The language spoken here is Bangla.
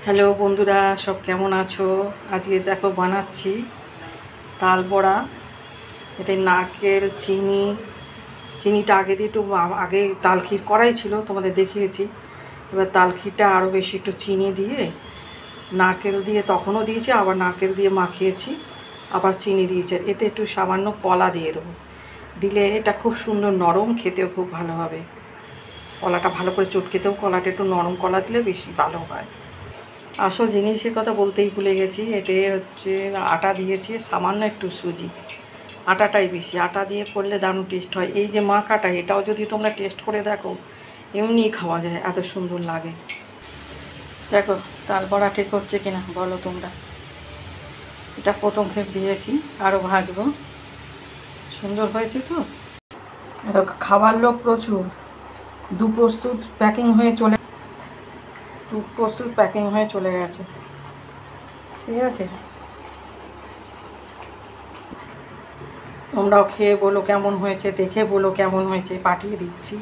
হ্যালো বন্ধুরা, সব কেমন আছো? আজকে দেখো বানাচ্ছি তাল বড়া। এতে নারকেল, চিনিটা আগে দিয়ে একটু আগে তাল ক্ষীর করাই ছিল, তোমাদের দেখিয়েছি। এবার তাল ক্ষীরটা আরও বেশি একটু চিনি দিয়ে, নারকেল দিয়ে তখনও দিয়েছি, আবার নারকেল দিয়ে মাখিয়েছি, আবার চিনি দিয়েছি। এতে একটু সামান্য কলা দিয়ে দেবো, দিলে এটা খুব সুন্দর নরম, খেতেও খুব ভালো হবে। কলাটা ভালো করে চটকেতেও কলাটা একটু নরম কলা দিলে বেশি ভালো হয়। আসল জিনিসের কথা বলতেই ভুলে গেছি, এতে হচ্ছে আটা দিয়েছি, সামান্য একটু সুজি, আটাটাই বেশি। আটা দিয়ে করলে দারুণ টেস্ট হয়। এই যে মাখাটা, এটাও যদি তোমরা টেস্ট করে দেখো, এমনিই খাওয়া যায়, এত সুন্দর লাগে। দেখো তাল বড়া ঠিক হচ্ছে কিনা বলো তোমরা। এটা প্রথম খেপ দিয়েছি, আরও ভাজবো। সুন্দর হয়েছে তো। দেখো খাবার লোক প্রচুর, দু প্রস্তুত প্যাকিং হয়ে চলে গেছে। ঠিক আছে, তোমরাও খেয়ে বলো কেমন হয়েছে, দেখে বলো কেমন হয়েছে, পাঠিয়ে দিচ্ছি।